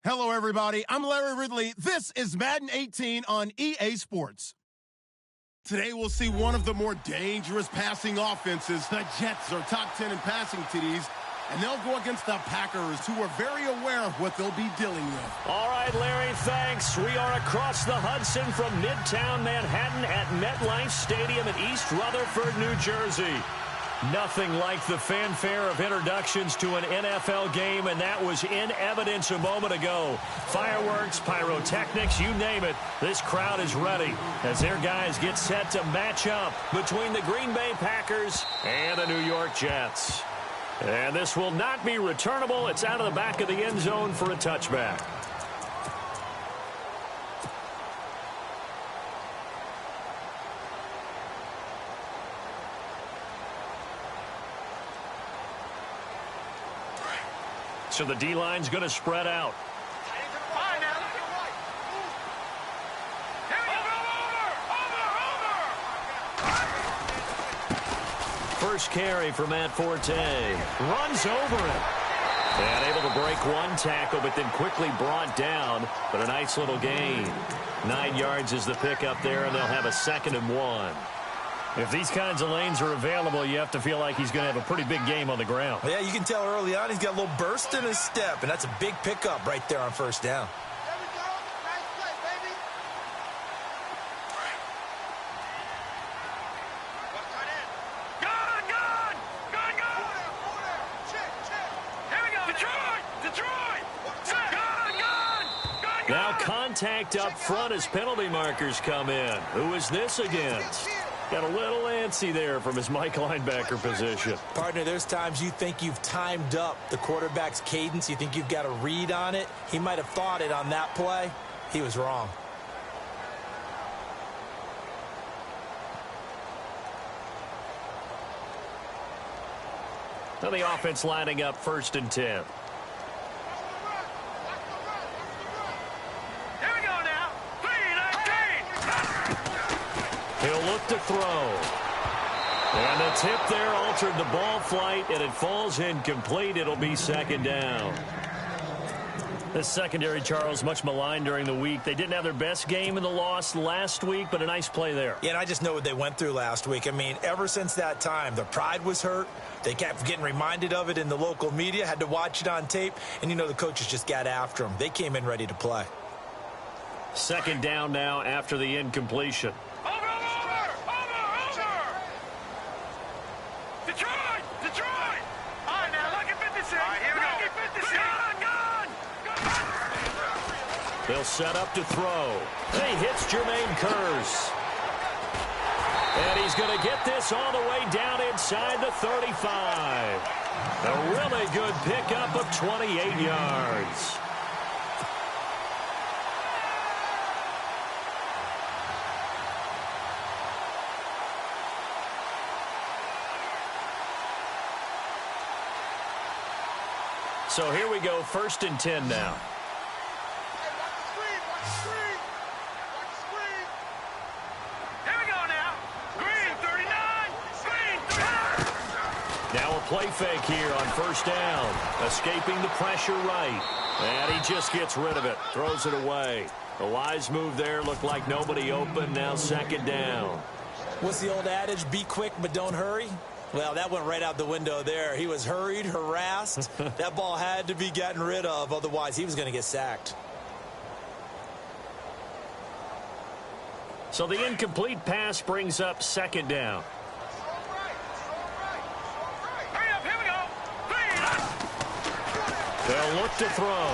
Hello, everybody. I'm Larry Ridley. This is Madden 18 on EA Sports. Today, we'll see one of the more dangerous passing offenses. The Jets are top 10 in passing TDs, and they'll go against the Packers, who are very aware of what they'll be dealing with. All right, Larry, thanks. We are across the Hudson from Midtown Manhattan at MetLife Stadium in East Rutherford, New Jersey. Nothing like the fanfare of introductions to an NFL game, and that was in evidence a moment ago. Fireworks, pyrotechnics, you name it, this crowd is ready as their guys get set to match up between the Green Bay Packers and the New York Jets. And this will not be returnable. It's out of the back of the end zone for a touchback. So the D-line's going to spread out. First carry for Matt Forte. Runs over it. And able to break one tackle, but then quickly brought down. But a nice little gain. 9 yards is the pickup there, and they'll have a 2nd and 1. If these kinds of lanes are available, you have to feel like he's going to have a pretty big game on the ground. Yeah, you can tell early on he's got a little burst in his step, and that's a big pickup right there on first down. There we go. Nice play, baby. Now contact up front as penalty markers come in. Who is this against? Got a little antsy there from his Mike linebacker position. Partner, there's times you think you've timed up the quarterback's cadence. You think you've got a read on it. He might have thought it on that play. He was wrong. Now the offense lining up 1st and 10. He'll look to throw. And the tip there altered the ball flight, and it falls incomplete. It'll be 2nd down. This secondary, Charles, much maligned during the week. They didn't have their best game in the loss last week, but a nice play there. Yeah, and I just know what they went through last week. I mean, ever since that time, their pride was hurt. They kept getting reminded of it in the local media, had to watch it on tape, and, you know, the coaches just got after them. They came in ready to play. 2nd down now after the incompletion. They'll set up to throw. And he hits Jermaine Kearse. And he's going to get this all the way down inside the 35. A really good pickup of 28 yards. So here we go, 1st and 10 now. Now a play fake here on 1st down. Escaping the pressure right. And he just gets rid of it. Throws it away. The wise move there. Looked like nobody open. Now 2nd down. What's the old adage? Be quick, but don't hurry. Well, that went right out the window there. He was hurried, harassed. That ball had to be gotten rid of. Otherwise, he was going to get sacked. So the incomplete pass brings up 2nd down. They'll look to throw.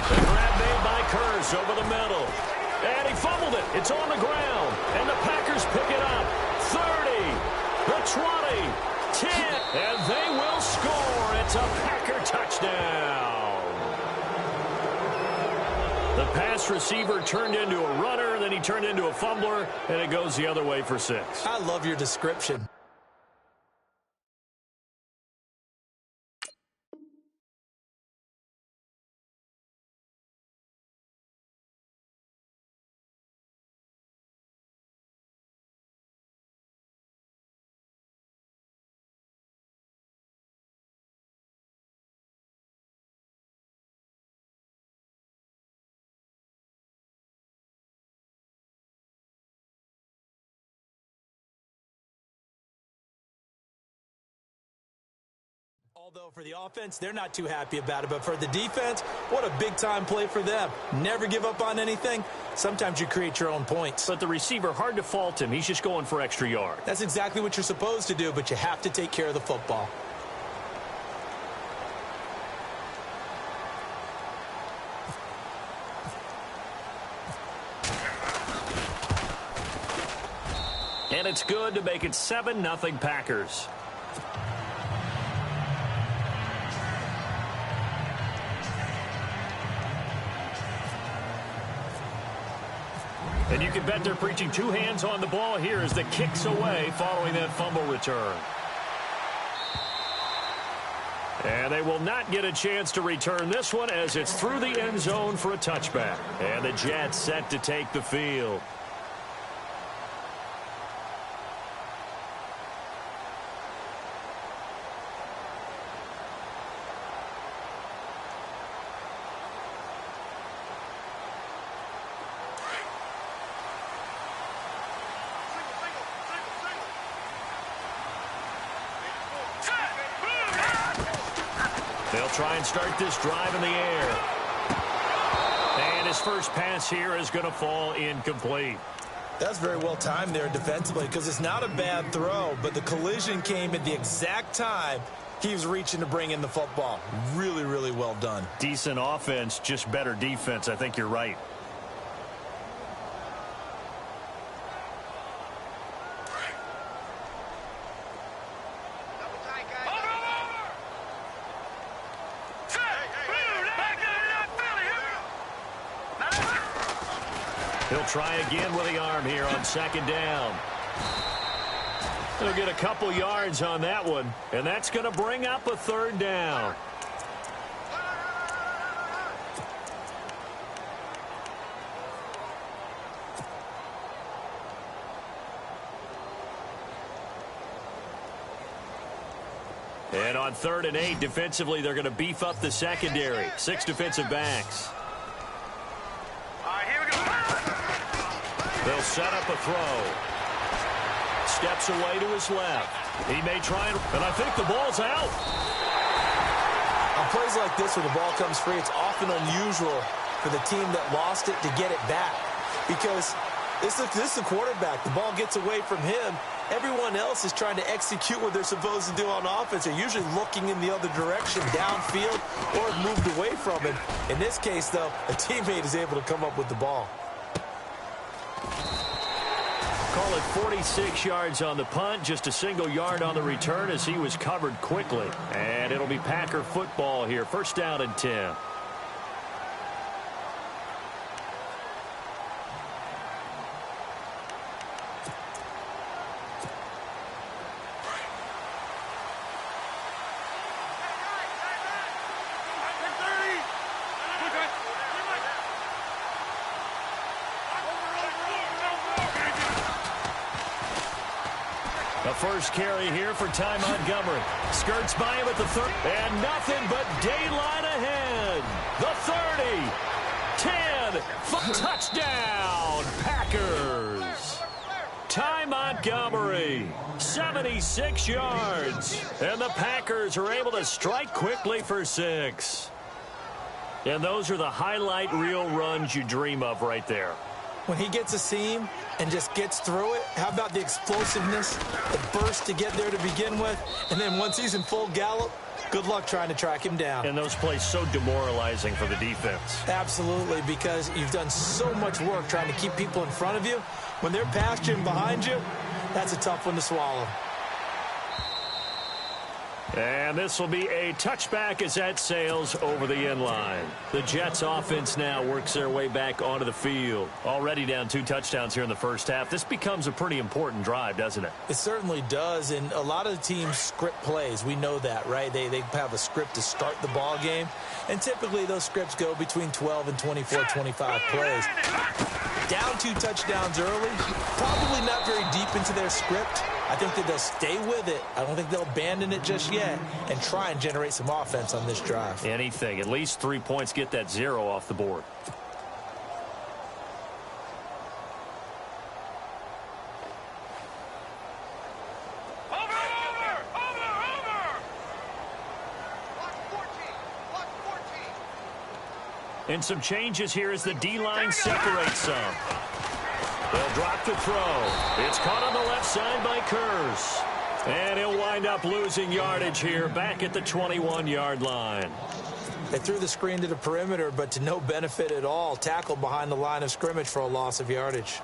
The grab made by Kearse over the middle. And he fumbled it. It's on the ground. And the Packers pick it up. 30, the 20, 10, and they will score. It's a Packer touchdown. The pass receiver turned into a runner, then he turned into a fumbler, and it goes the other way for 6. I love your description. Although for the offense, they're not too happy about it. But for the defense, what a big-time play for them. Never give up on anything. Sometimes you create your own points. But the receiver, hard to fault him. He's just going for extra yard. That's exactly what you're supposed to do, but you have to take care of the football. And it's good to make it 7-0 Packers. And you can bet they're preaching two hands on the ball here as the kick's away following that fumble return. And they will not get a chance to return this one as it's through the end zone for a touchback. And the Jets set to take the field. They'll try and start this drive in the air. And his first pass here is going to fall incomplete. That's very well timed there defensively because it's not a bad throw, but the collision came at the exact time he was reaching to bring in the football. Really, really well done. Decent offense, just better defense. I think you're right. He'll try again with the arm here on second down. He'll get a couple yards on that one, and that's going to bring up a third down. And on 3rd and 8, defensively, they're going to beef up the secondary. 6 defensive backs. They'll set up a throw. Steps away to his left. He may try and I think the ball's out. On plays like this where the ball comes free, it's often unusual for the team that lost it to get it back. Because this is the quarterback. The ball gets away from him. Everyone else is trying to execute what they're supposed to do on offense. They're usually looking in the other direction, downfield, or have moved away from him. In this case, though, a teammate is able to come up with the ball. Call it 46 yards on the punt, just a single yard on the return as he was covered quickly. And it'll be Packer football here. 1st down and 10. First carry here for Ty Montgomery. Skirts by him at the 30. And nothing but daylight ahead. The 30. 10. Touchdown, Packers. Ty Montgomery, 76 yards. And the Packers are able to strike quickly for 6. And those are the highlight reel runs you dream of right there. When he gets a seam and just gets through it, how about the explosiveness, the burst to get there to begin with, and then once he's in full gallop, good luck trying to track him down. And those plays so demoralizing for the defense. Absolutely, because you've done so much work trying to keep people in front of you. When they're past you and behind you, that's a tough one to swallow. And this will be a touchback as that sails over the end line. The Jets offense now works their way back onto the field. Already down 2 touchdowns here in the first half. This becomes a pretty important drive, doesn't it? It certainly does, and a lot of the teams script plays. We know that, right? They have a script to start the ball game, and typically those scripts go between 12 and 24, 25 plays. Down 2 touchdowns early, probably not very deep into their script. I think that they'll stay with it. I don't think they'll abandon it just yet and try and generate some offense on this drive. Anything. At least 3 points, get that 0 off the board. And some changes here as the D-line separates some. They'll drop the throw. It's caught on the left side by Kurz. And he'll wind up losing yardage here back at the 21-yard line. They threw the screen to the perimeter, but to no benefit at all. Tackled behind the line of scrimmage for a loss of yardage.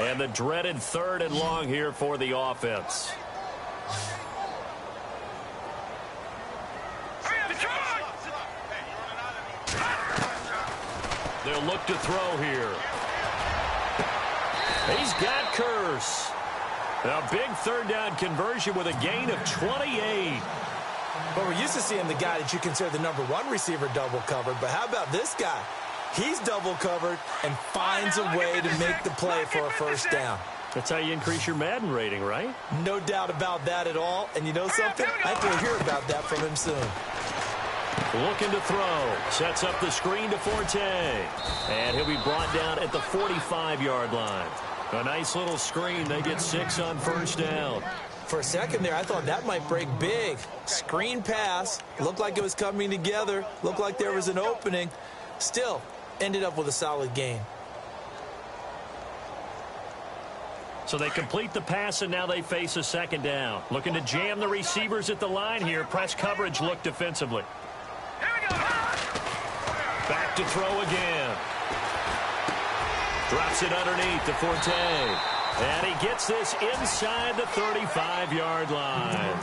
And the dreaded 3rd and long here for the offense. They'll look to throw here. He's got Kurz. A big 3rd down conversion with a gain of 28. Well, we're used to seeing the guy that you consider the #1 receiver double covered, but how about this guy? He's double covered and finds a way to make the play for a 1st down. That's how you increase your Madden rating, right? No doubt about that at all. And you know something? I think we'll hear about that from him soon. Looking to throw. Sets up the screen to Forte. And he'll be brought down at the 45-yard line. A nice little screen. They get 6 on 1st down. For a second there, I thought that might break big. Screen pass. Looked like it was coming together. Looked like there was an opening. Still, ended up with a solid gain. So they complete the pass, and now they face a 2nd down. Looking to jam the receivers at the line here. Press coverage look defensively. Back to throw again. Drops it underneath to Forte. And he gets this inside the 35-yard line.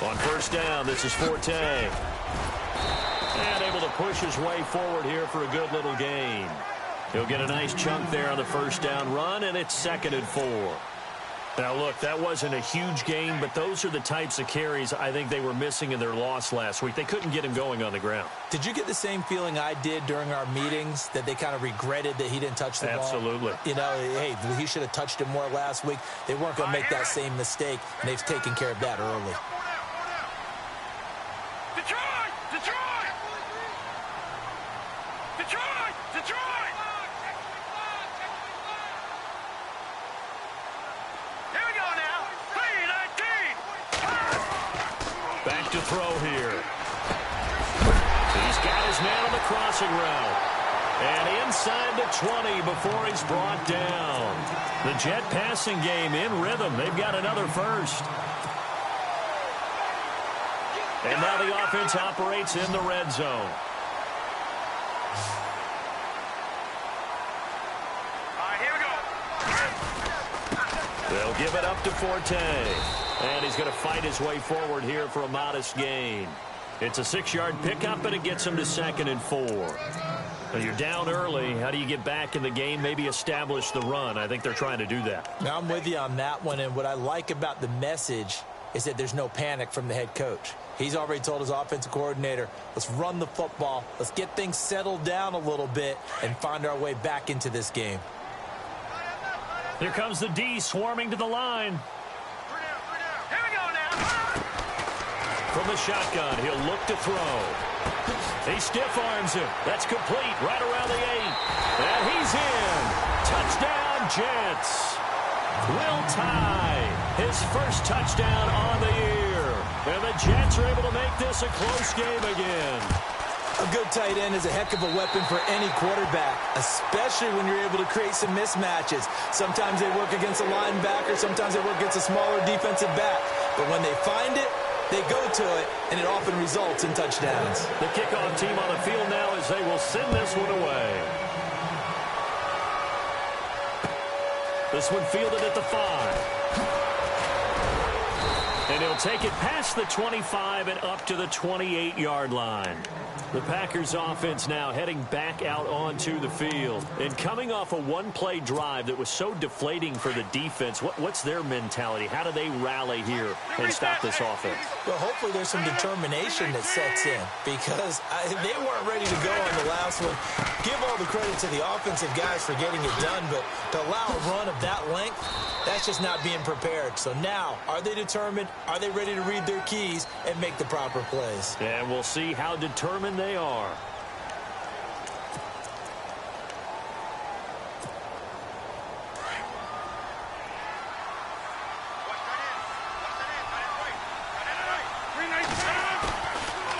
On 1st down, this is Forte. And able to push his way forward here for a good little gain. He'll get a nice chunk there on the 1st down run, and it's 2nd and 4. Now, look, that wasn't a huge gain, but those are the types of carries I think they were missing in their loss last week. They couldn't get him going on the ground. Did you get the same feeling I did during our meetings, that they kind of regretted that he didn't touch the ball? Absolutely. You know, hey, he should have touched it more last week. They weren't going to make that same mistake, and they've taken care of that early. Back to throw here. He's got his man on the crossing route. And inside the 20 before he's brought down. The Jet passing game in rhythm. They've got another 1st. And now the offense operates in the red zone. They'll give it up to Forte. And he's going to fight his way forward here for a modest gain. It's a 6-yard pickup, and it gets him to 2nd and 4. Now you're down early. How do you get back in the game, maybe establish the run? I think they're trying to do that. Now I'm with you on that one, and what I like about the message is that there's no panic from the head coach. He's already told his offensive coordinator, let's run the football, let's get things settled down a little bit, and find our way back into this game. Here comes the D swarming to the line. From the shotgun, he'll look to throw. He stiff-arms him. That's complete right around the 8. And he's in. Touchdown, Jets. Will tie his first touchdown on the year. And the Jets are able to make this a close game again. A good tight end is a heck of a weapon for any quarterback, especially when you're able to create some mismatches. Sometimes they work against a linebacker. Sometimes they work against a smaller defensive back. But when they find it, they go to it, and it often results in touchdowns. The kickoff team on the field now as they will send this one away. This one fielded at the 5. And he'll take it past the 25 and up to the 28-yard line. The Packers offense now heading back out onto the field. And coming off a one-play drive that was so deflating for the defense, what's their mentality? How do they rally here and stop this offense? Well, hopefully there's some determination that sets in because they weren't ready to go on the last one. Give all the credit to the offensive guys for getting it done, but to allow a run of that length, that's just not being prepared. So now, are they determined? Are they ready to read their keys and make the proper plays? And we'll see how determined they are.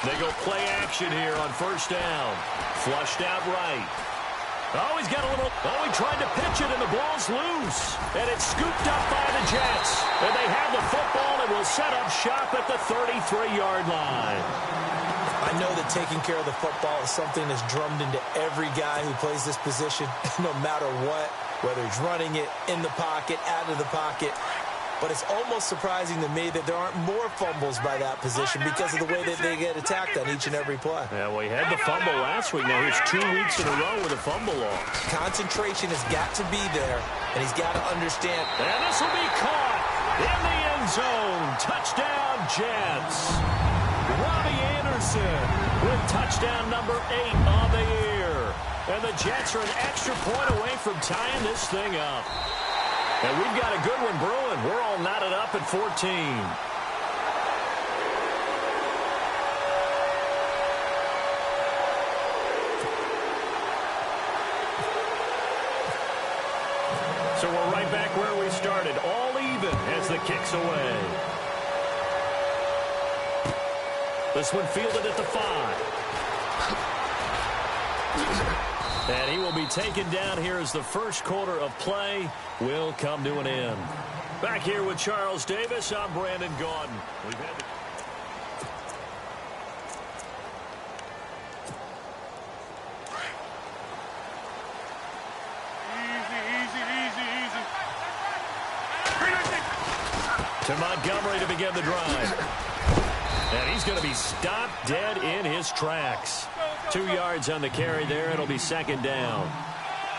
They go play action here on first down. Flushed out right. Oh, he's got a little... Oh, he tried to pitch it, and the ball's loose. And it's scooped up by the Jets. And they have the football and will set up shop at the 33-yard line. I know that taking care of the football is something that's drummed into every guy who plays this position, no matter what, whether he's running it, in the pocket, out of the pocket. But it's almost surprising to me that there aren't more fumbles by that position because of the way that they get attacked on each and every play. Yeah, well, he had the fumble last week. Now here's 2 weeks in a row with a fumble loss. Concentration has got to be there, and he's got to understand. And this will be caught in the end zone. Touchdown, Jets. Robbie Anderson with touchdown number 8 on the year. And the Jets are an extra point away from tying this thing up. And we've got a good one brewing. We're all knotted up at 14. So we're right back where we started, all even as the kick's away. This one fielded at the 5. And he will be taken down here as the first quarter of play will come to an end. Back here with Charles Davis, I'm Brandon Gaudin. We've had to Montgomery to begin the drive. And he's going to be stopped dead in his tracks. 2 yards on the carry there. It'll be second down.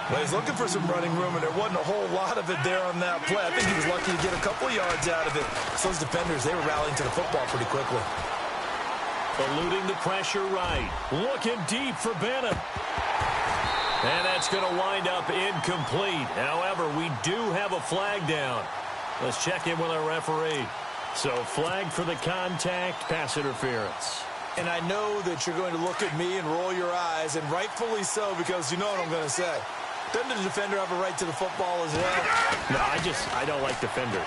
Well, he's looking for some running room, and there wasn't a whole lot of it there on that play. I think he was lucky to get a couple of yards out of it. So those defenders, they were rallying to the football pretty quickly. Eluding the pressure right. Looking deep for Bennett. And that's going to wind up incomplete. However, we do have a flag down. Let's check in with our referee. So flag for the contact, pass interference. And I know that you're going to look at me and roll your eyes, and rightfully so, because you know what I'm going to say. Doesn't the defender have a right to the football as well? No, I don't like defenders.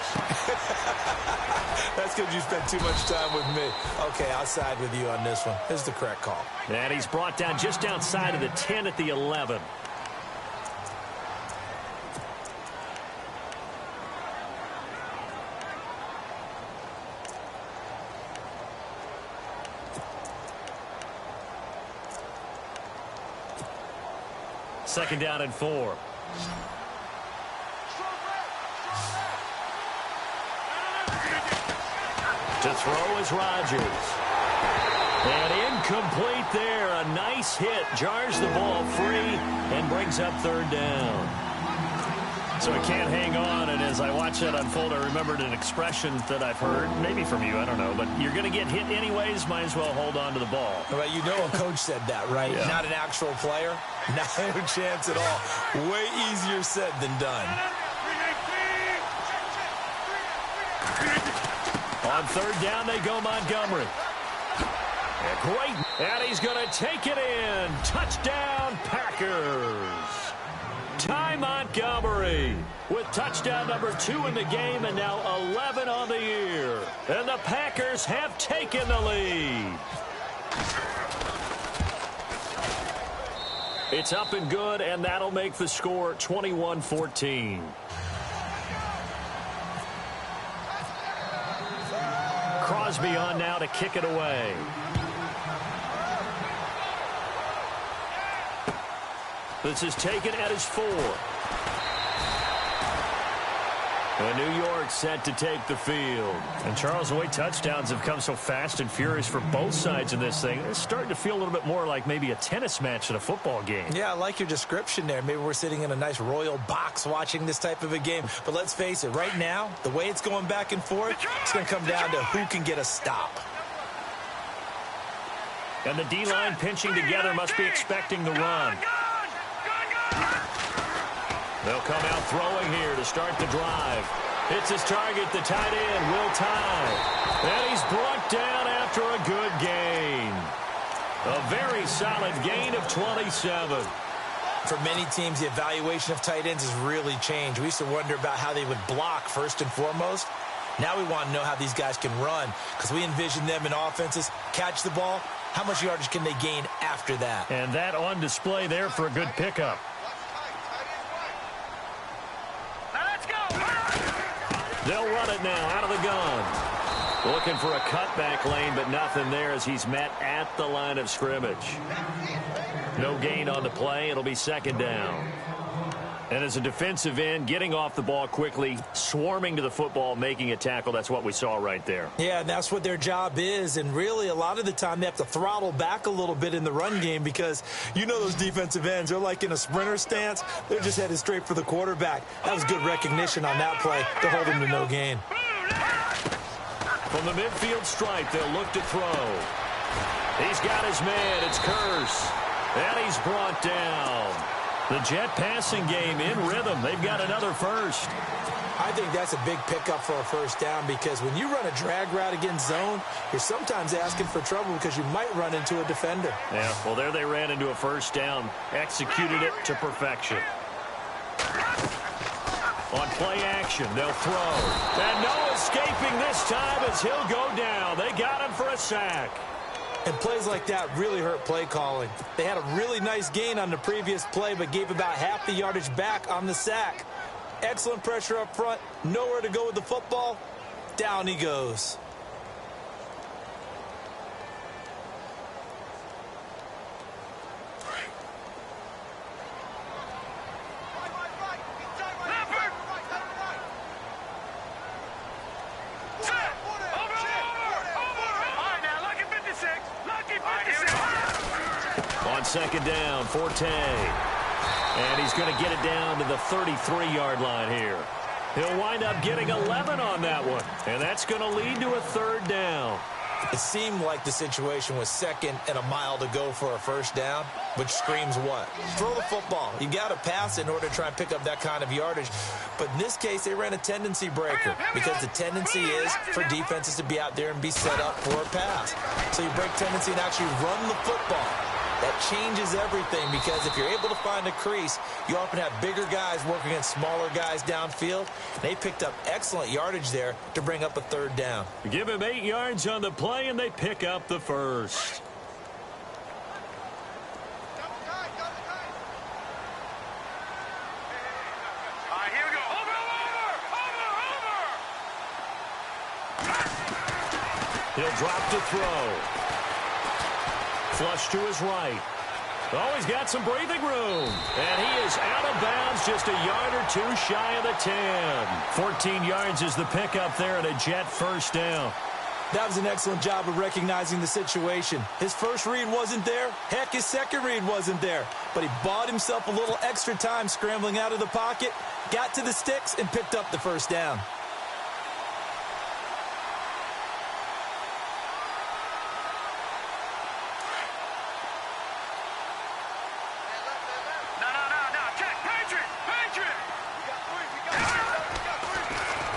That's because you spent too much time with me. Okay, I'll side with you on this one. This is the correct call. And he's brought down just outside of the 10 at the 11. Second down and 4. To throw is Rodgers. And incomplete there. A nice hit. Jars the ball free and brings up third down. So it can't hang on, and as I watch that unfold, I remembered an expression that I've heard, maybe from you, I don't know, but you're going to get hit anyways, might as well hold on to the ball. Well, you know a coach said that, right? Yeah. Not an actual player. Not a chance at all. Way easier said than done. On third down, they go Montgomery. Great. And he's going to take it in. Touchdown, Packers. Ty Montgomery with touchdown number 2 in the game and now 11 on the year. And the Packers have taken the lead. It's up and good, and that'll make the score 21-14. Crosby on now to kick it away. This is taken at his 4. And New York set to take the field. And Charles, the way touchdowns have come so fast and furious for both sides in this thing, it's starting to feel a little bit more like maybe a tennis match in a football game. Yeah, I like your description there. Maybe we're sitting in a nice royal box watching this type of a game. But let's face it, right now, the way it's going back and forth, it's going to come down to who can get a stop. And the D-line pinching together must be expecting the run. They'll come out throwing here to start the drive. Hits his target, the tight end, Will Tye. And he's brought down after a good gain. A very solid gain of 27. For many teams, the evaluation of tight ends has really changed. We used to wonder about how they would block first and foremost. Now we want to know how these guys can run, because we envision them in offenses, catch the ball. How much yardage can they gain after that? And that on display there for a good pickup. They'll run it now out of the gun. Looking for a cutback lane, but nothing there as he's met at the line of scrimmage. No gain on the play. It'll be second down. And as a defensive end, getting off the ball quickly, swarming to the football, making a tackle, that's what we saw right there. Yeah, and that's what their job is. And really, a lot of the time, they have to throttle back a little bit in the run game because you know those defensive ends, they're like in a sprinter stance. They're just headed straight for the quarterback. That was good recognition on that play to hold him to no gain. From the midfield stripe, they'll look to throw. He's got his man. It's Curse. And he's brought down. The Jet passing game in rhythm. They've got another first. I think that's a big pickup for a first down because when you run a drag route against zone, you're sometimes asking for trouble because you might run into a defender. Yeah, well, there they ran into a first down. Executed it to perfection. On play action, they'll throw. And no escaping this time as he'll go down. They got him for a sack. And plays like that really hurt play calling. They had a really nice gain on the previous play, but gave about half the yardage back on the sack. Excellent pressure up front. Nowhere to go with the football. Down he goes. Second down, Forte. And he's going to get it down to the 33-yard line here. He'll wind up getting 11 on that one. And that's going to lead to a third down. It seemed like the situation was second and a mile to go for a first down, which screams what? Throw the football. You got to pass in order to try and pick up that kind of yardage. But in this case, they ran a tendency breaker because the tendency is for defenses to be out there and be set up for a pass. So you break tendency and actually run the football. That changes everything because if you're able to find a crease, you often have bigger guys working against smaller guys downfield. They picked up excellent yardage there to bring up a third down. Give him 8 yards on the play, and they pick up the first. He'll drop to throw. Flush to his right. Oh, he's got some breathing room. And he is out of bounds just a yard or two shy of the 10. 14 yards is the pickup there and a Jet first down. That was an excellent job of recognizing the situation. His first read wasn't there. Heck, his second read wasn't there. But he bought himself a little extra time scrambling out of the pocket, got to the sticks, and picked up the first down.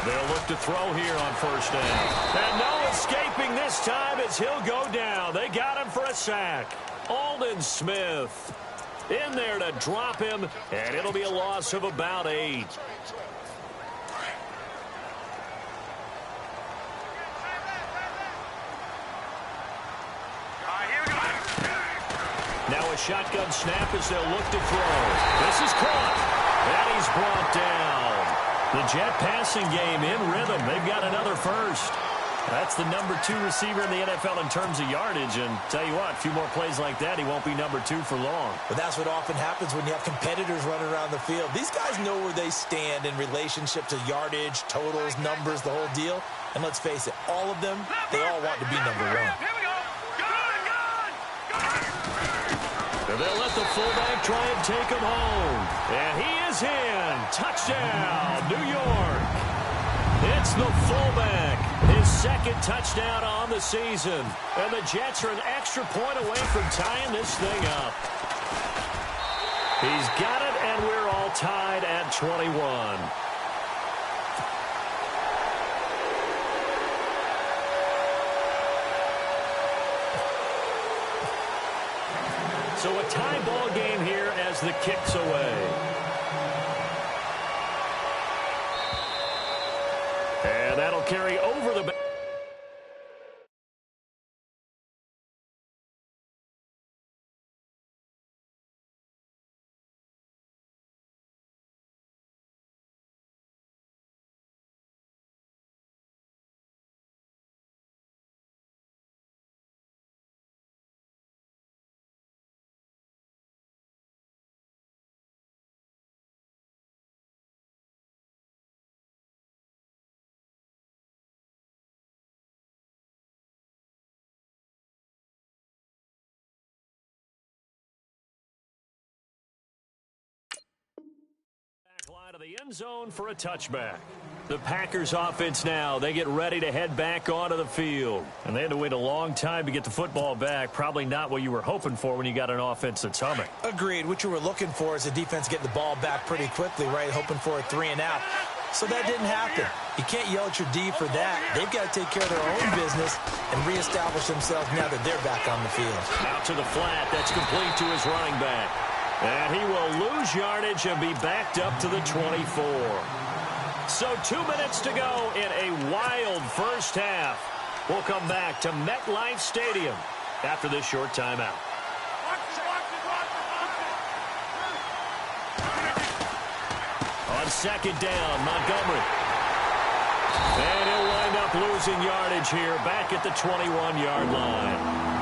They'll look to throw here on first down. And no escaping this time as he'll go down. They got him for a sack. Aldon Smith in there to drop him, and it'll be a loss of about 8. Now a shotgun snap as they'll look to throw. This is caught, and he's brought down. The Jet passing game in rhythm. They've got another first. That's the number 2 receiver in the NFL in terms of yardage. And tell you what, a few more plays like that, he won't be number 2 for long. But that's what often happens when you have competitors running around the field. These guys know where they stand in relationship to yardage, totals, numbers, the whole deal. And let's face it, all of them, they all want to be number 1. And they'll let the fullback try and take him home. And he is in. Touchdown, New York. It's the fullback. His second touchdown on the season. And the Jets are an extra point away from tying this thing up. He's got it, and we're all tied at 21. So a tie ball game here as the kick's away. And that'll carry over the back. Line of the end zone for a touchback. The Packers offense now, they get ready to head back onto the field. And they had to wait a long time to get the football back. Probably not what you were hoping for when you got an offense that's humming. Agreed. What you were looking for is the defense getting the ball back pretty quickly, right? Hoping for a 3 and out. So that didn't happen. You can't yell at your D for that. They've got to take care of their own business and reestablish themselves now that they're back on the field. Out to the flat. That's complete to his running back. And he will lose yardage and be backed up to the 24. So 2 minutes to go in a wild first half. We'll come back to MetLife Stadium after this short timeout. On second down, Montgomery. And he'll wind up losing yardage here back at the 21-yard line.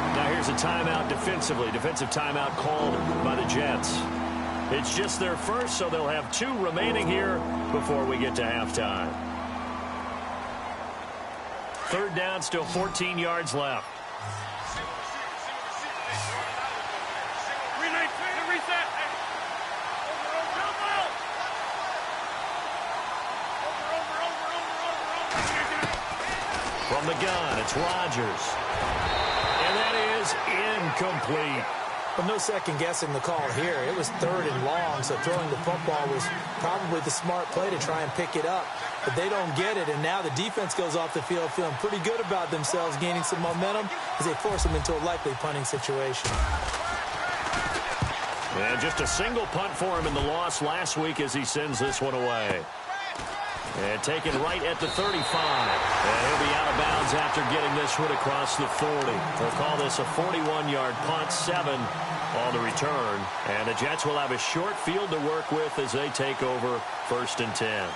Now here's a timeout defensively. Defensive timeout called by the Jets. It's just their first, so they'll have 2 remaining here before we get to halftime. Third down, still 14 yards left. From the gun, it's Rodgers. Incomplete. But no second guessing the call here. It was 3rd and long, so throwing the football was probably the smart play to try and pick it up. But they don't get it, and now the defense goes off the field feeling pretty good about themselves, gaining some momentum as they force them into a likely punting situation. And just a single punt for him in the loss last week as he sends this one away. And taken right at the 35. And he'll be out of bounds after getting this one across the 40. They'll call this a 41-yard punt, 7 on the return. And the Jets will have a short field to work with as they take over 1st and 10.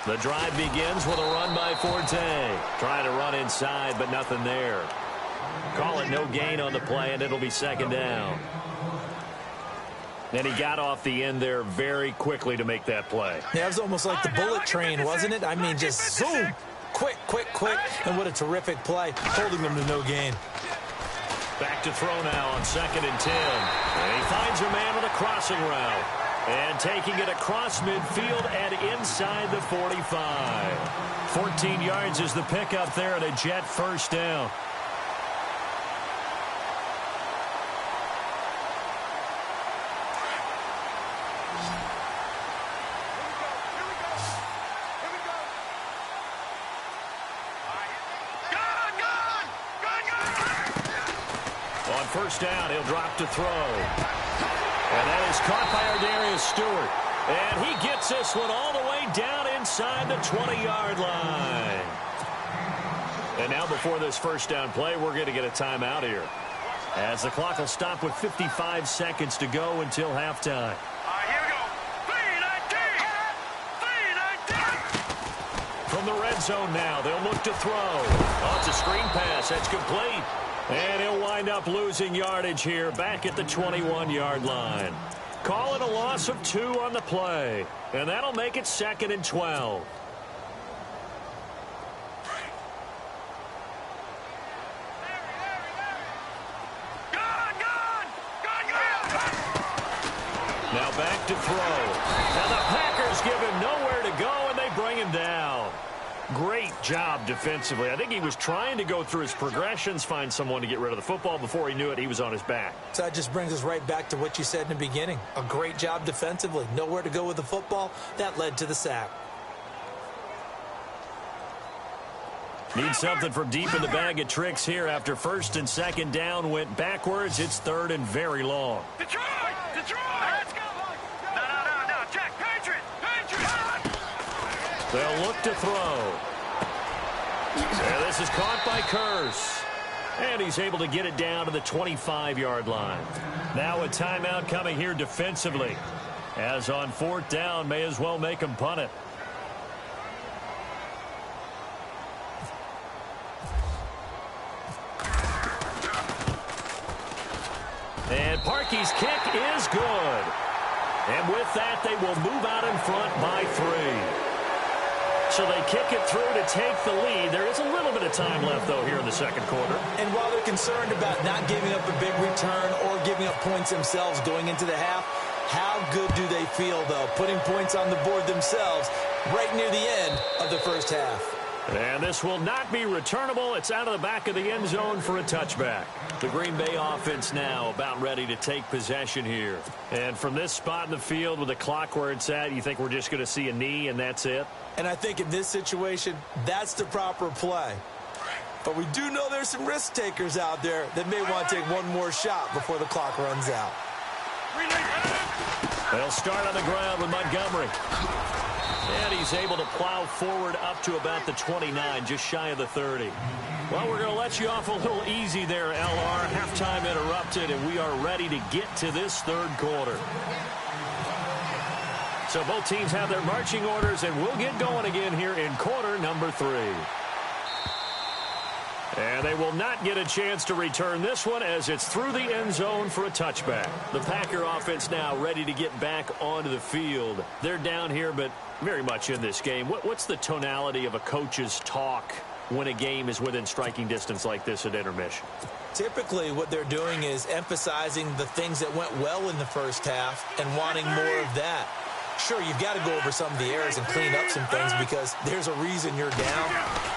The drive begins with a run by Forte. Trying to run inside, but nothing there. Call it no gain on the play, and it'll be second down. And he got off the end there very quickly to make that play. Yeah, it was almost like the bullet train, wasn't it? I mean, just zoom. Quick, quick, quick. And what a terrific play, holding them to no gain. Back to throw now on 2nd and 10. And he finds a man on a crossing route. And taking it across midfield and inside the 45. 14 yards is the pickup there and a Jet first down. On first down, he'll drop to throw. And that is caught by Ardarius Stewart. And he gets this one all the way down inside the 20-yard line. And now before this first down play, we're going to get a timeout here, as the clock will stop with 55 seconds to go until halftime. Here we go. 3-19. From the red zone now, they'll look to throw. Oh, it's a screen pass. That's complete. And he'll wind up losing yardage here back at the 21-yard line. Call it a loss of 2 on the play. And that'll make it 2nd and 12. Now back to throw. And the Packers give him nowhere to go, and they bring him down. Great job defensively. I think he was trying to go through his progressions, find someone to get rid of the football. Before he knew it, he was on his back. So that just brings us right back to what you said in the beginning. A great job defensively. Nowhere to go with the football. That led to the sack. Need something from deep in the bag of tricks here after 1st and 2nd down went backwards. It's 3rd and very long. Detroit! Let's go! No. Jack, Patriot! They'll look to throw. And this is caught by Curse. And he's able to get it down to the 25-yard line. Now a timeout coming here defensively. As on 4th down, may as well make him punt it. And Parkey's kick is good. And with that, they will move out in front by 3. So they kick it through to take the lead. There is a little bit of time left, though, here in the 2nd quarter. And while they're concerned about not giving up a big return or giving up points themselves going into the half, how good do they feel, though, putting points on the board themselves right near the end of the first half? And this will not be returnable. It's out of the back of the end zone for a touchback. The Green Bay offense now about ready to take possession here. And from this spot in the field with the clock where it's at, you think we're just going to see a knee and that's it? And I think in this situation, that's the proper play. But we do know there's some risk takers out there that may want to take one more shot before the clock runs out. They'll start on the ground with Montgomery. And he's able to plow forward up to about the 29, just shy of the 30. Well, we're going to let you off a little easy there, LR. Halftime interrupted, and we are ready to get to this 3rd quarter. So both teams have their marching orders, and we'll get going again here in quarter number 3. And they will not get a chance to return this one as it's through the end zone for a touchback. The Packer offense now ready to get back onto the field. They're down here, but very much in this game. What's the tonality of a coach's talk when a game is within striking distance like this at intermission? Typically, what they're doing is emphasizing the things that went well in the first half and wanting more of that. Sure, you've got to go over some of the errors and clean up some things because there's a reason you're down.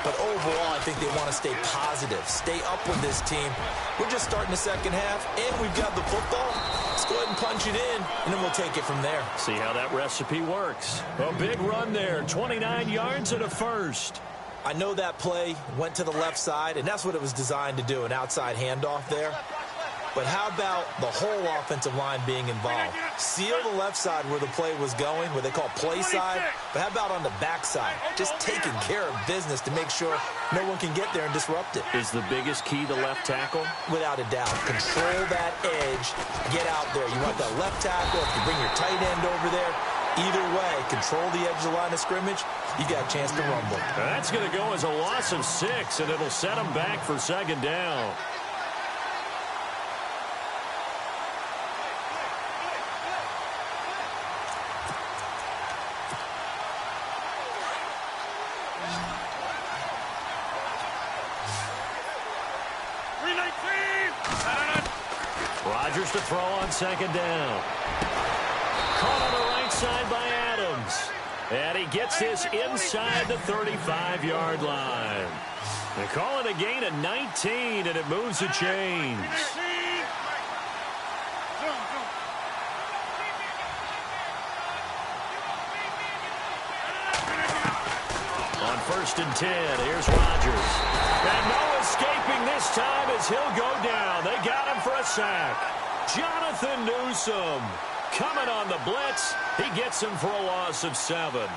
But overall, I think they want to stay positive, stay up with this team. We're just starting the 2nd half, and we've got the football. Let's go ahead and punch it in, and then we'll take it from there. See how that recipe works. A big run there, 29 yards and a first. I know that play went to the left side, and that's what it was designed to do, an outside handoff there. But how about the whole offensive line being involved? Seal the left side where the play was going, what they call play side. But how about on the back side? Just taking care of business to make sure no one can get there and disrupt it. Is the biggest key the left tackle? Without a doubt. Control that edge. Get out there. You want that left tackle. If you bring your tight end over there, either way, control the edge of the line of scrimmage, you got a chance to rumble. That's going to go as a loss of 6, and it'll set them back for 2nd down. Rodgers to throw on 2nd down. Caught on the right side by Adams. And he gets this inside the 35-yard line. They call it a gain of 19, and it moves the chains. On 1st and 10, here's Rodgers. And no escaping this time as he'll go down. They got him for a sack. Jonathan Newsom coming on the blitz. He gets him for a loss of 7.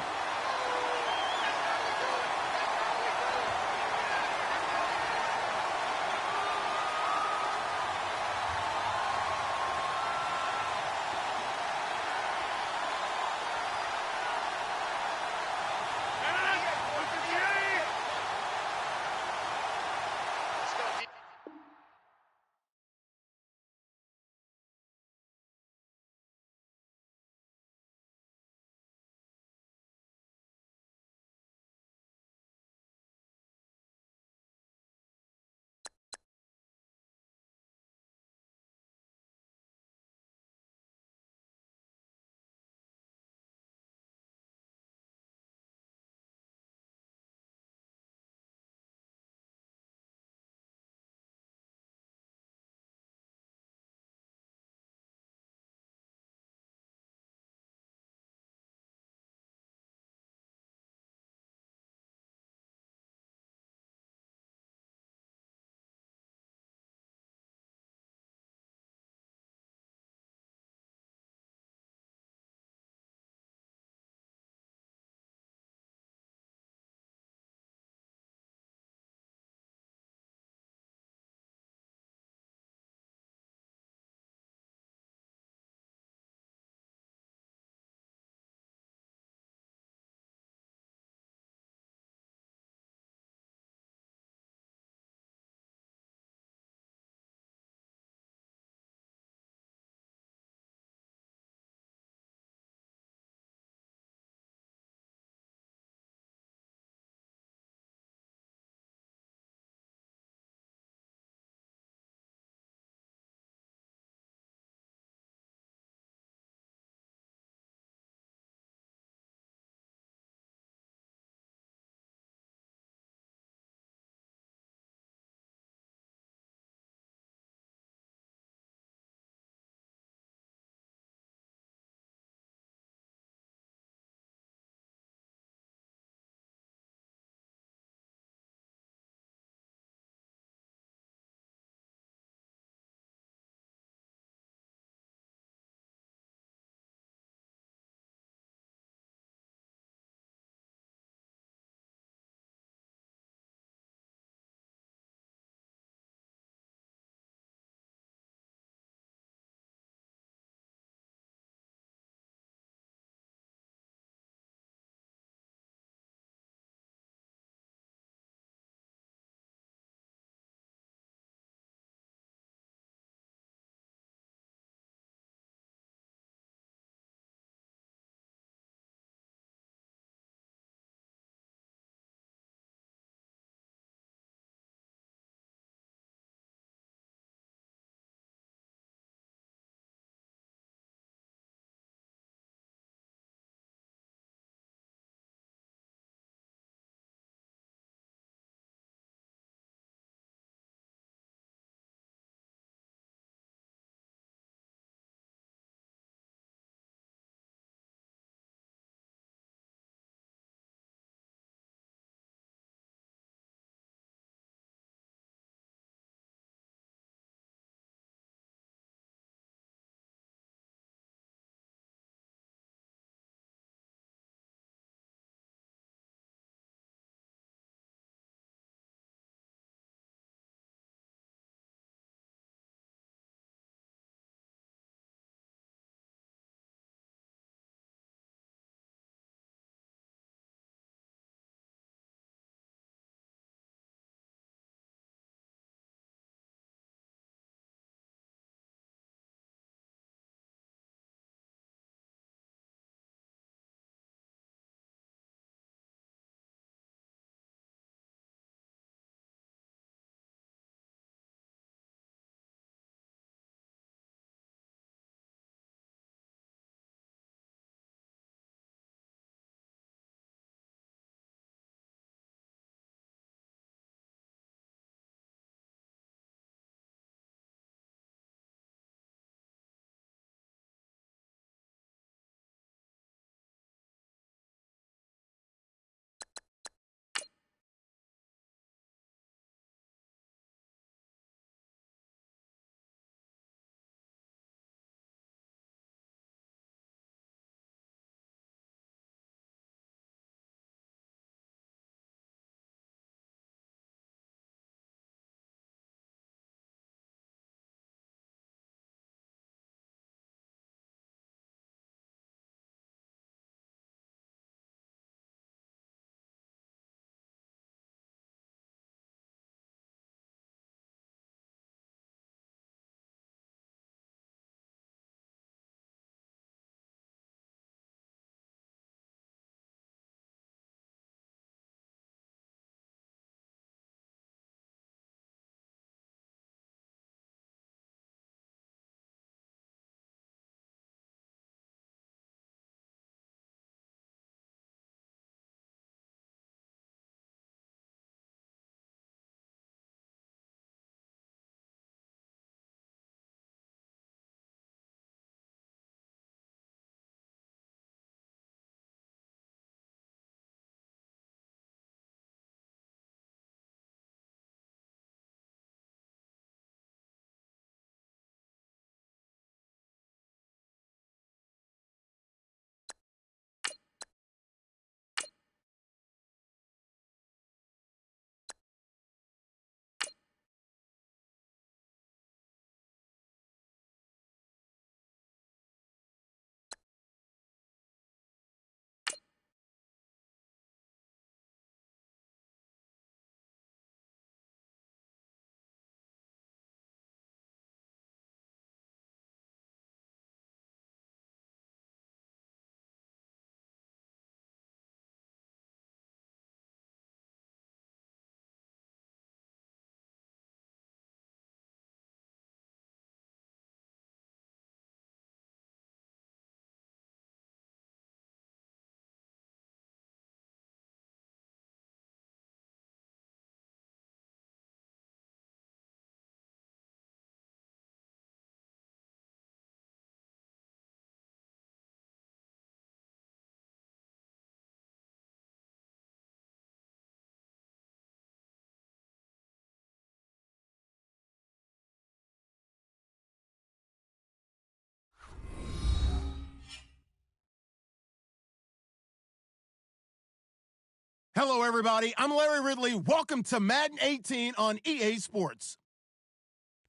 Hello, everybody. I'm Larry Ridley. Welcome to Madden 18 on EA Sports.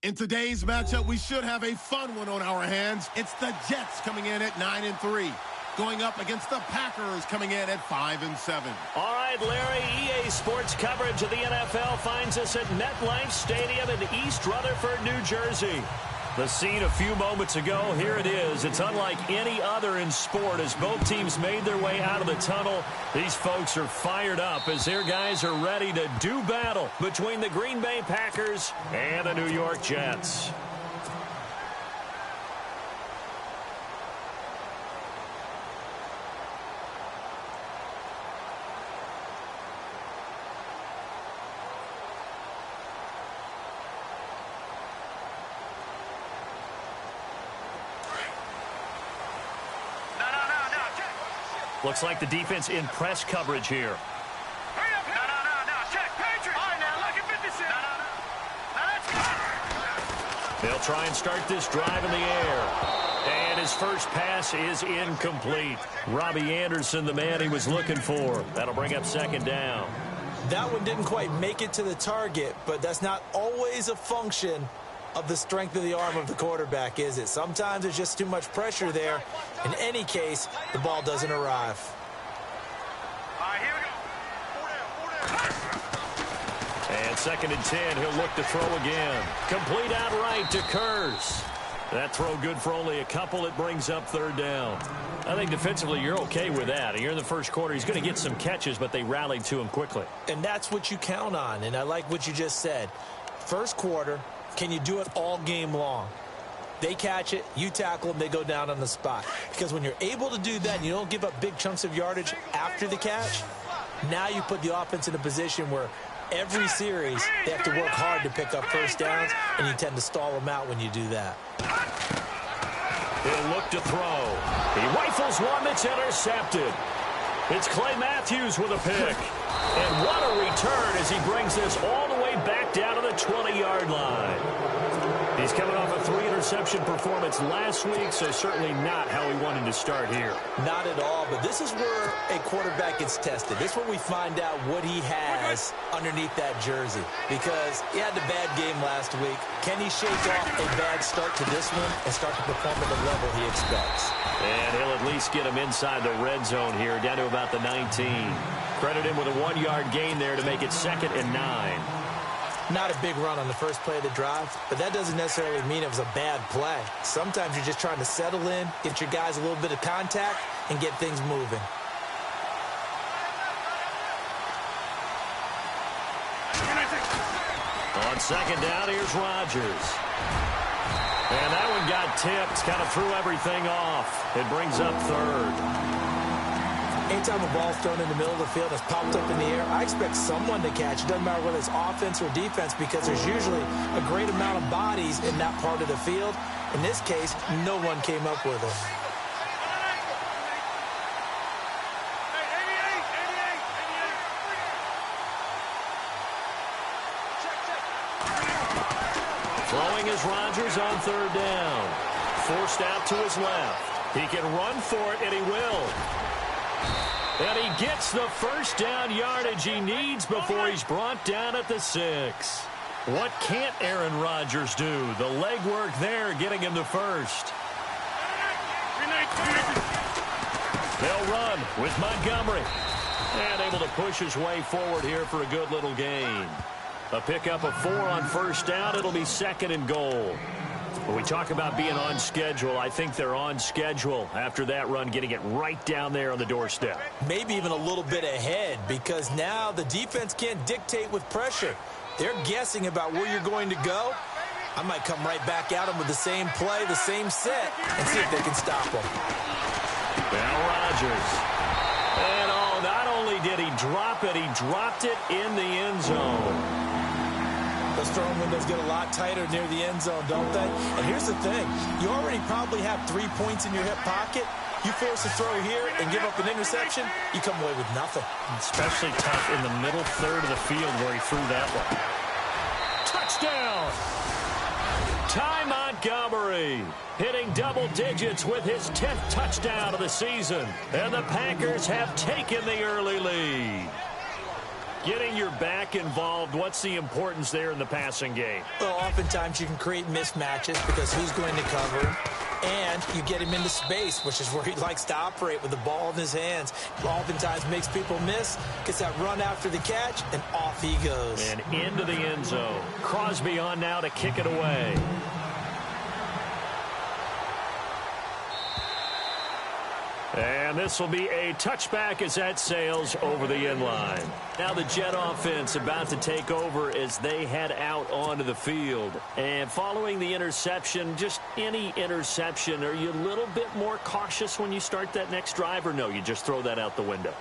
In today's matchup, we should have a fun one on our hands. It's the Jets coming in at 9-3, going up against the Packers coming in at 5-7. All right, Larry, EA Sports coverage of the NFL finds us at MetLife Stadium in East Rutherford, New Jersey. The scene a few moments ago, here it is. It's unlike any other in sport as both teams made their way out of the tunnel. These folks are fired up as their guys are ready to do battle between the Green Bay Packers and the New York Jets. Looks like the defense in press coverage here. No. Check. Patriots. All right, now, look at 56. No. Let's go. They'll try and start this drive in the air. And his first pass is incomplete. Robbie Anderson, the man he was looking for. That'll bring up second down. That one didn't quite make it to the target, but that's not always a function of the strength of the arm of the quarterback, is it? Sometimes there's just too much pressure there. In any case, the ball doesn't arrive. All right, here we go. And 2nd and 10, he'll look to throw again. Complete outright to Kurz. That throw good for only a couple. It brings up 3rd down. I think defensively you're okay with that. You're in the first quarter. He's going to get some catches, but they rallied to him quickly. And that's what you count on, and I like what you just said. First quarter, can you do it all game long? They catch it, you tackle them, they go down on the spot. Because when you're able to do that and you don't give up big chunks of yardage after the catch, now you put the offense in a position where every series they have to work hard to pick up first downs, and you tend to stall them out when you do that. He'll look to throw. He rifles one that's intercepted. It's Clay Matthews with a pick. And what a return as he brings this all the way back down to the 20-yard line. He's coming off a 3-interception performance last week, so certainly not how he wanted to start here. Not at all, but this is where a quarterback gets tested. This is where we find out what he has underneath that jersey. Because he had a bad game last week. Can he shake off a bad start to this one and start to perform at the level he expects? And he'll at least get him inside the red zone here, down to about the 19. Credit him with a 1-yard gain there to make it 2nd and 9. Not a big run on the first play of the drive, but that doesn't necessarily mean it was a bad play. Sometimes you're just trying to settle in, get your guys a little bit of contact, and get things moving. On 2nd down, here's Rodgers. And that one got tipped, kind of threw everything off. It brings up 3rd. Anytime a ball's thrown in the middle of the field and it's popped up in the air, I expect someone to catch. It doesn't matter whether it's offense or defense, because there's usually a great amount of bodies in that part of the field. In this case, no one came up with it. Throwing is Rodgers on 3rd down. Forced out to his left. He can run for it, and he will. And he gets the first down yardage he needs before he's brought down at the 6. What can't Aaron Rodgers do? The legwork there getting him the first. They'll run with Montgomery. And able to push his way forward here for a good little gain. A pickup of 4 on 1st down. It'll be 2nd and goal. When we talk about being on schedule, I think they're on schedule after that run, getting it right down there on the doorstep. Maybe even a little bit ahead, because now the defense can't dictate with pressure. They're guessing about where you're going to go. I might come right back at them with the same play, the same set, and see if they can stop them. Now Rodgers. And not only did he drop it, he dropped it in the end zone. Those throwing windows get a lot tighter near the end zone, don't they? And here's the thing. You already probably have 3 points in your hip pocket. You force a throw here and give up an interception, you come away with nothing. Especially tough in the middle 3rd of the field where he threw that one. Touchdown! Ty Montgomery hitting double digits with his 10th touchdown of the season. And the Packers have taken the early lead. Getting your back involved, what's the importance there in the passing game? Well, oftentimes you can create mismatches because who's going to cover him? And you get him into space, which is where he likes to operate with the ball in his hands. Oftentimes makes people miss, gets that run after the catch, and off he goes. And into the end zone. Crosby on now to kick it away. And this will be a touchback as that sails over the end line. Now the Jet offense about to take over as they head out onto the field. And following the interception, just any interception, are you a little bit more cautious when you start that next drive, or no, you just throw that out the window?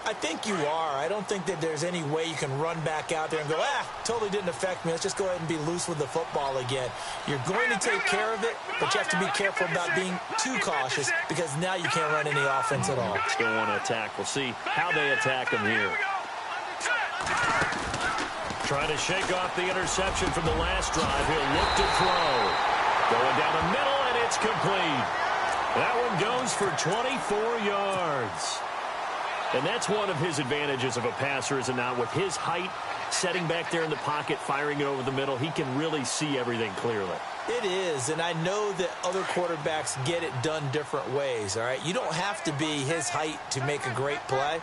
I think you are. I don't think that there's any way you can run back out there and go, totally didn't affect me. Let's just go ahead and be loose with the football again. You're going to take care of it, but you have to be careful about being too cautious because now you can't run any offense at all. Still want to attack. We'll see how they attack him here. Trying to shake off the interception from the last drive. He'll look to throw. Going down the middle, and it's complete. That one goes for 24 yards. And that's one of his advantages of a passer, is it not? With his height, setting back there in the pocket, firing it over the middle, he can really see everything clearly. It is, and I know that other quarterbacks get it done different ways, all right? You don't have to be his height to make a great play,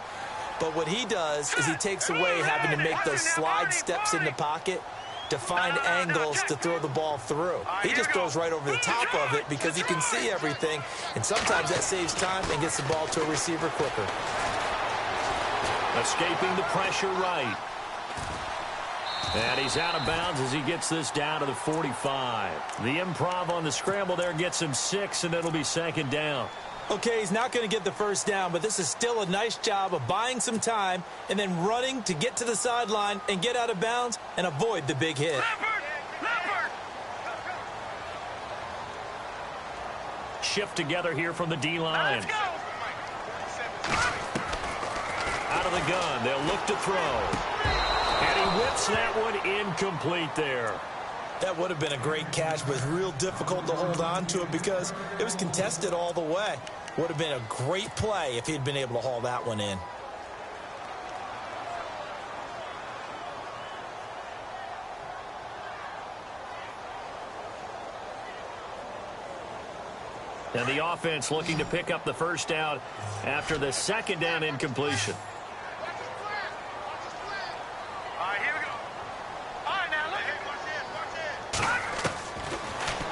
but what he does is he takes away having to make those slide steps in the pocket to find angles to throw the ball through. He just throws right over the top of it because he can see everything, and sometimes that saves time and gets the ball to a receiver quicker. Escaping the pressure right. And he's out of bounds as he gets this down to the 45. The improv on the scramble there gets him 6, and it'll be second down. Okay, he's not going to get the first down, but this is still a nice job of buying some time and then running to get to the sideline and get out of bounds and avoid the big hit. Shift together here from the D-line. Out of the gun, they'll look to throw. And he whips that one incomplete there. That would have been a great catch, but it's real difficult to hold on to it because it was contested all the way. Would have been a great play if he'd been able to haul that one in. And the offense looking to pick up the first down after the second down incompletion.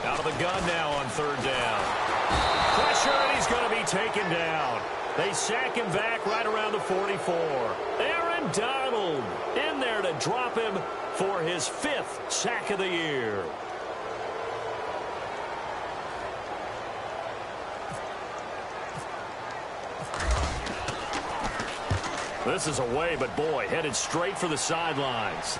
Out of the gun now on third down. Pressure, and he's going to be taken down. They sack him back right around the 44. Aaron Donald in there to drop him for his 5th sack of the year. This is away, but boy, headed straight for the sidelines.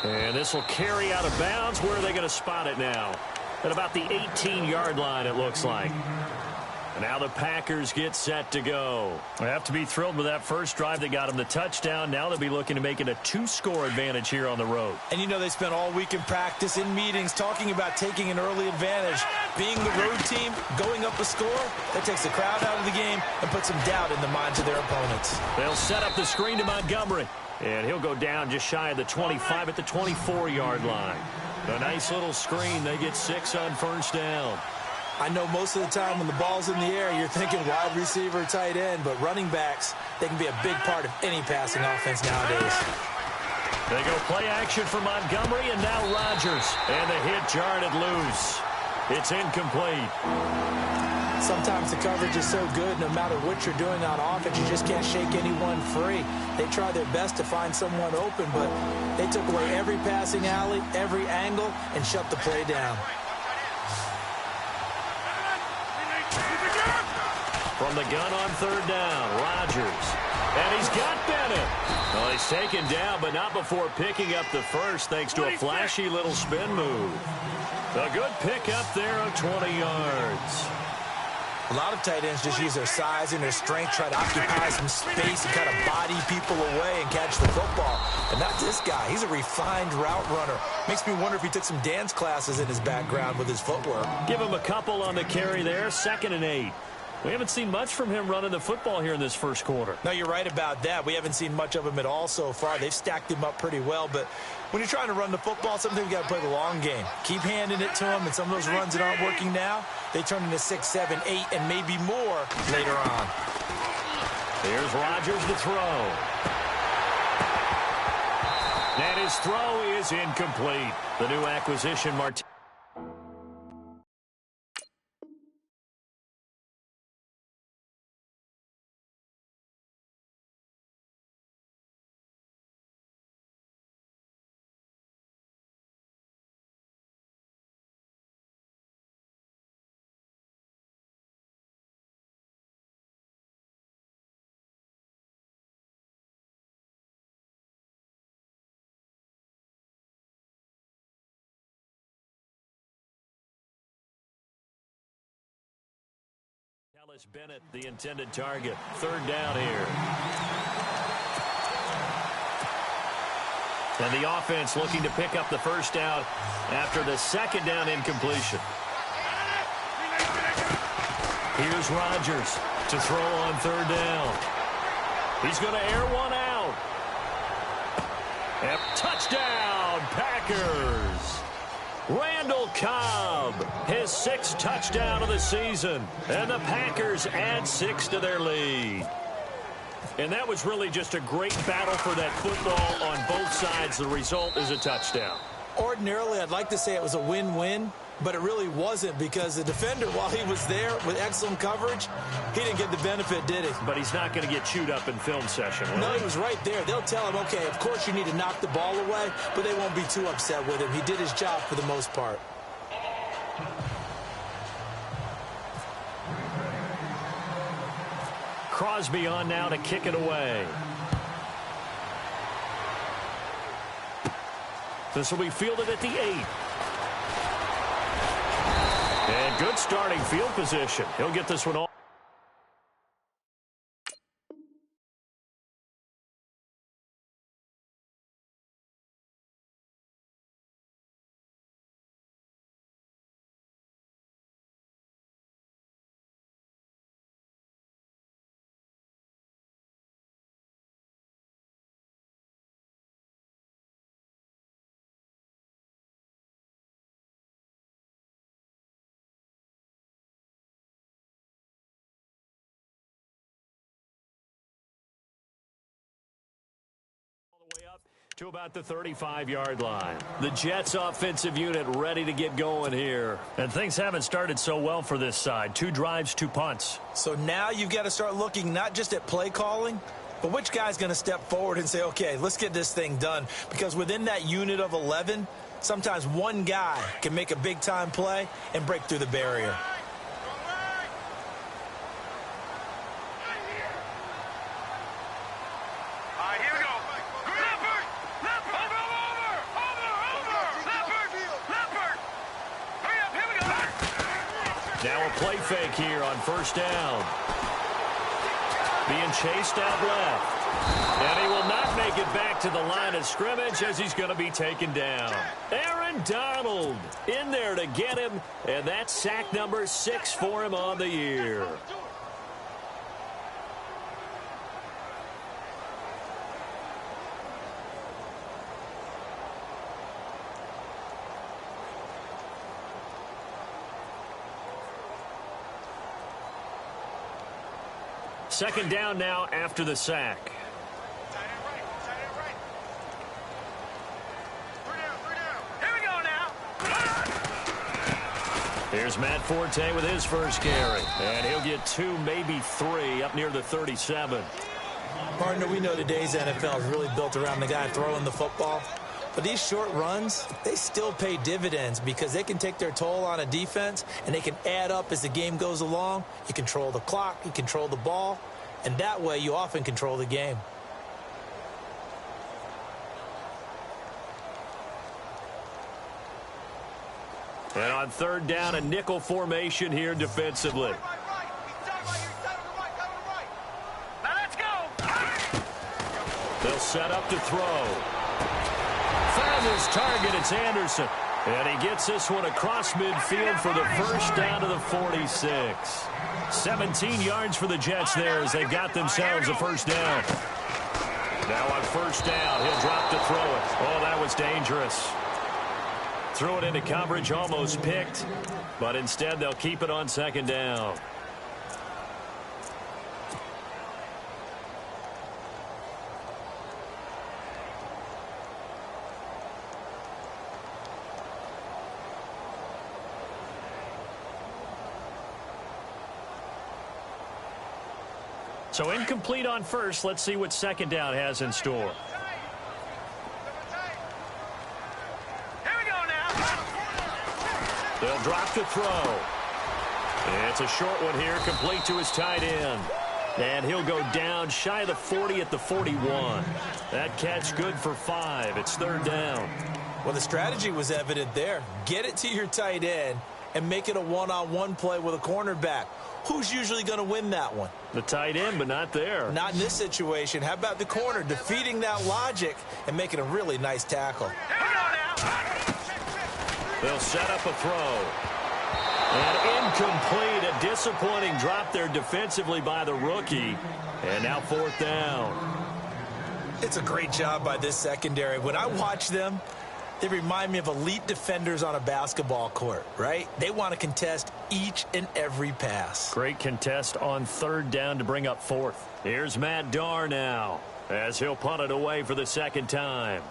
And this will carry out of bounds. Where are they going to spot it now? At about the 18-yard line, it looks like. And now the Packers get set to go. They have to be thrilled with that first drive that got them the touchdown. Now they'll be looking to make it a 2-score advantage here on the road. And you know they spent all week in practice, in meetings, talking about taking an early advantage. Being the road team, going up a score, that takes the crowd out of the game and puts some doubt in the minds of their opponents. They'll set up the screen to Montgomery. And he'll go down just shy of the 25 at the 24-yard line. A nice little screen. They get 6 on first down. I know most of the time when the ball's in the air, you're thinking wide receiver, tight end, but running backs, they can be a big part of any passing offense nowadays. They go play action for Montgomery, and now Rodgers. And the hit jarred it loose. It's incomplete. Sometimes the coverage is so good, no matter what you're doing on offense, you just can't shake anyone free. They try their best to find someone open, but they took away every passing alley, every angle, and shut the play down. From the gun on third down, Rodgers. And he's got Bennett. Well, he's taken down, but not before picking up the first, thanks to a flashy little spin move. A good pickup there of 20 yards. A lot of tight ends just use their size and their strength, try to occupy some space and kind of body people away and catch the football. But not this guy. He's a refined route runner. Makes me wonder if he took some dance classes in his background with his footwork. Give him a couple on the carry there. 2nd and 8. We haven't seen much from him running the football here in this first quarter. No, you're right about that. We haven't seen much of him at all so far. They've stacked him up pretty well, but when you're trying to run the football, sometimes you got to play the long game. Keep handing it to him, and some of those runs that aren't working now, they turn into 6, 7, 8, and maybe more later on. Here's Rodgers to throw. And his throw is incomplete. The new acquisition, Martinez. Bennett, the intended target. Third down here. And the offense looking to pick up the first down after the second down incompletion. Here's Rodgers to throw on third down. He's going to air one out. Yep. Touchdown, Packers. Randall Cobb, his 6th touchdown of the season. And the Packers add 6 to their lead. And that was really just a great battle for that football on both sides. The result is a touchdown. Ordinarily, I'd like to say it was a win-win, but it really wasn't because the defender, while he was there with excellent coverage, he didn't get the benefit, did he? But he's not going to get chewed up in film session, will No, he? he was right there. They'll tell him, okay, of course you need to knock the ball away, but they won't be too upset with him. He did his job for the most part. Crosby on now to kick it away. This will be fielded at the 8. And good starting field position. He'll get this one off. Way up to about the 35-yard line. The Jets offensive unit ready to get going here. And things haven't started so well for this side. 2 drives, 2 punts. So now you've got to start looking not just at play calling, but which guy's going to step forward and say, okay, let's get this thing done. Because within that unit of 11, sometimes one guy can make a big-time play and break through the barrier. Now a play fake here on first down. Being chased out left. And he will not make it back to the line of scrimmage as he's going to be taken down. Aaron Donald in there to get him. And that's sack number 6 for him on the year. Second down now after the sack. Here we go now. Here's Matt Forte with his first carry. And he'll get 2, maybe 3 up near the 37. Partner, we know today's NFL is really built around the guy throwing the football. But these short runs, they still pay dividends because they can take their toll on a defense and they can add up as the game goes along. You control the clock, you control the ball, and that way you often control the game. And on third down, a nickel formation here defensively. Now let's go. They'll set up to throw. Found his target. It's Anderson. And he gets this one across midfield for the first down to the 46. 17 yards for the Jets there as they've got themselves a first down. Now on first down, he'll drop to throw it. Oh, that was dangerous. Threw it into coverage, almost picked, but instead they'll keep it on second down. So incomplete on first. Let's see what second down has in store. Here we go now. They'll drop to throw. It's a short one here, complete to his tight end. And he'll go down shy of the 40 at the 41. That catch good for 5. It's third down. Well, the strategy was evident there. Get it to your tight end and make it a one-on-one play with a cornerback. Who's usually going to win that one? The tight end, but not there. Not in this situation. How about the corner defeating that logic and making a really nice tackle? Here we go now. They'll set up a throw. And incomplete. A disappointing drop there defensively by the rookie. And now fourth down. It's a great job by this secondary. When I watch them, they remind me of elite defenders on a basketball court, right? They want to contest each and every pass. Great contest on third down to bring up fourth. Here's Matt Darr now as he'll punt it away for the second time.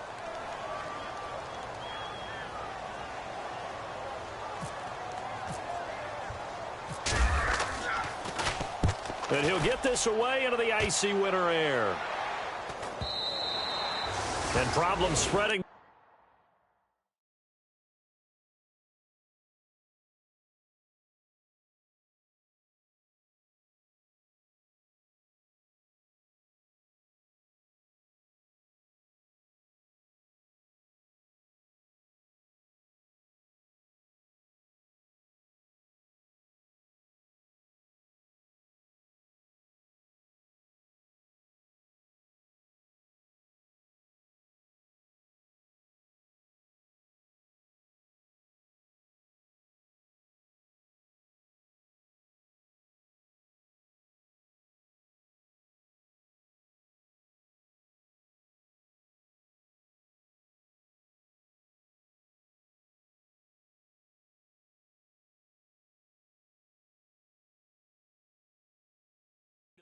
And he'll get this away into the icy winter air. And problems spreading.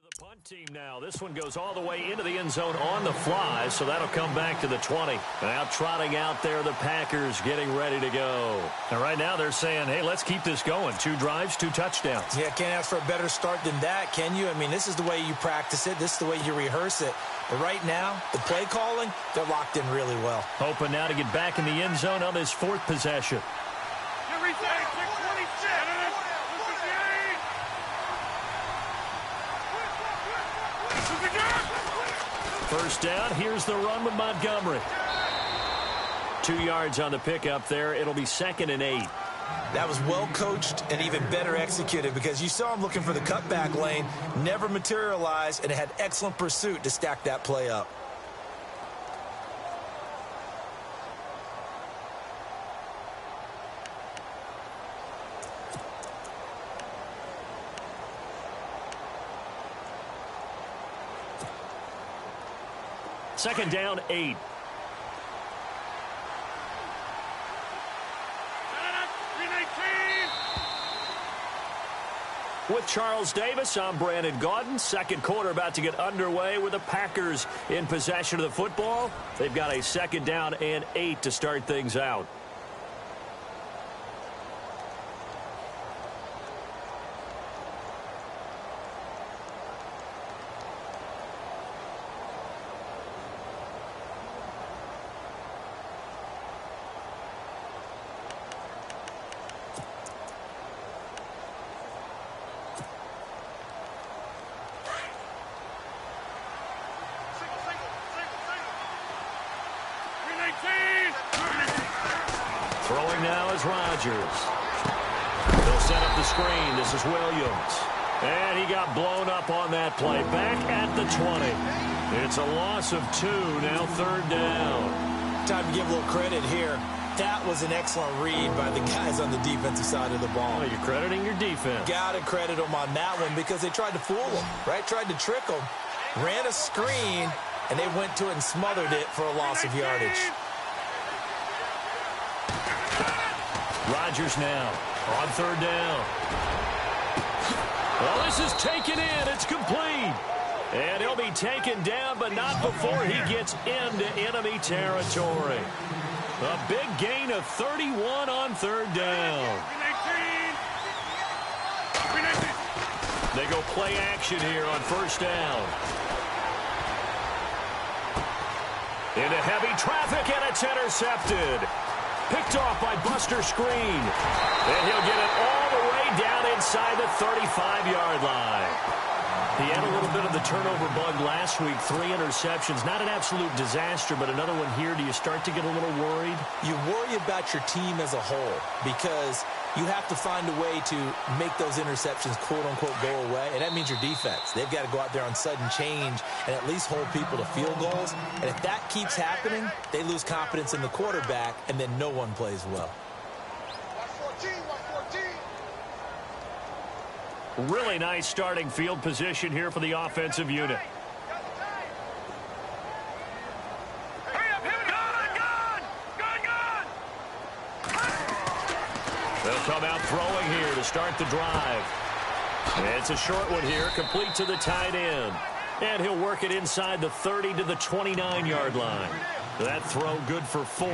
The punt team now. This one goes all the way into the end zone on the fly, so that'll come back to the 20. Now trotting out there, the Packers getting ready to go. And right now they're saying, hey, let's keep this going. 2 drives, 2 touchdowns. Yeah, can't ask for a better start than that, can you? I mean, this is the way you practice it. This is the way you rehearse it. But right now, the play calling, they're locked in really well. Hoping now to get back in the end zone on this 4th possession. First down, here's the run with Montgomery. 2 yards on the pickup there. It'll be 2nd and 8. That was well coached and even better executed because you saw him looking for the cutback lane, never materialized, and had excellent pursuit to stack that play up. Second down, 8. With Charles Davis, I'm Brandon Gaudin. Second quarter about to get underway with the Packers in possession of the football. They've got a second down and 8 to start things out. Throwing now is Rodgers. They'll set up the screen. This is Williams. And he got blown up on that play. Back at the 20. It's a loss of 2. Now third down. Time to give a little credit here. That was an excellent read by the guys on the defensive side of the ball. Well, you're crediting your defense. Got to credit them on that one because they tried to fool them, right? Tried to trick them, ran a screen, and they went to it and smothered it for a loss of yardage. Rodgers now on third down. Well, this is taken in. It's complete. And he'll be taken down, but not before he gets into enemy territory. A big gain of 31 on third down. They go play action here on first down. Into heavy traffic, and it's intercepted. Picked off by Buster Screen. And he'll get it all the way down inside the 35-yard line. He had a little bit of the turnover bug last week. 3 interceptions. Not an absolute disaster, but another one here. Do you start to get a little worried? You worry about your team as a whole because you have to find a way to make those interceptions, quote-unquote, go away, and that means your defense. They've got to go out there on sudden change and at least hold people to field goals. And if that keeps happening, they lose confidence in the quarterback, and then no one plays well. Really nice starting field position here for the offensive unit. They'll come out throwing here to start the drive. And it's a short one here, complete to the tight end. And he'll work it inside the 30 to the 29-yard line. That throw good for 4.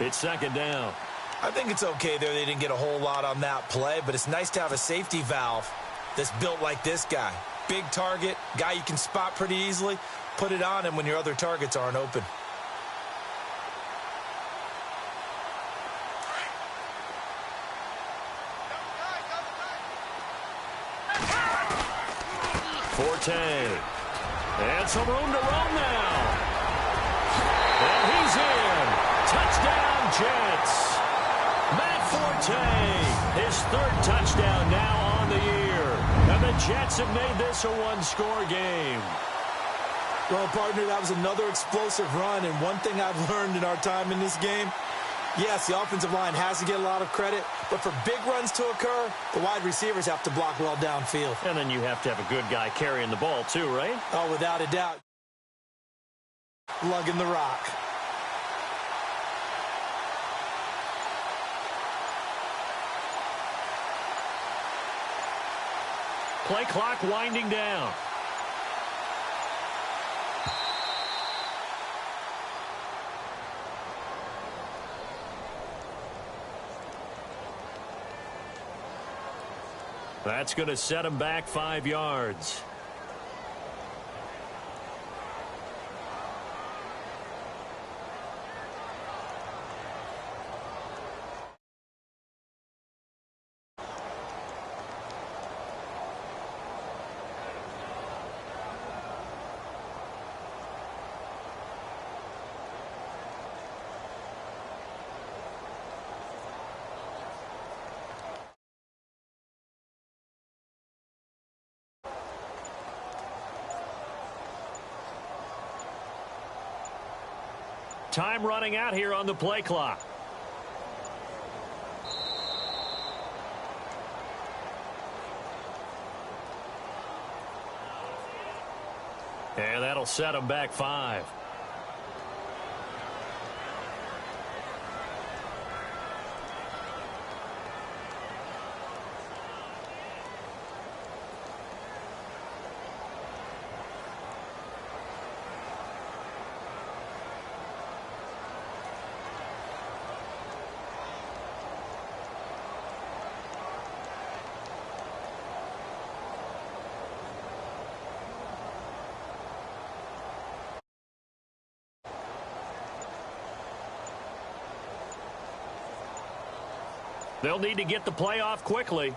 It's second down. I think it's okay there. They didn't get a whole lot on that play, but it's nice to have a safety valve that's built like this guy. Big target, guy you can spot pretty easily. Put it on him when your other targets aren't open. Forte. And some room to roam now. And he's in. Touchdown, Jets. Matt Forte, his 3rd touchdown now on the year. And the Jets have made this a one-score game. Well, partner, that was another explosive run, and one thing I've learned in our time in this game, yes, the offensive line has to get a lot of credit, but for big runs to occur, the wide receivers have to block well downfield. And then you have to have a good guy carrying the ball too, right? Oh, without a doubt. Lugging the rock. Play clock winding down. That's going to set him back 5 yards. Time running out here on the play clock. And that'll set him back 5. They'll need to get the play off quickly.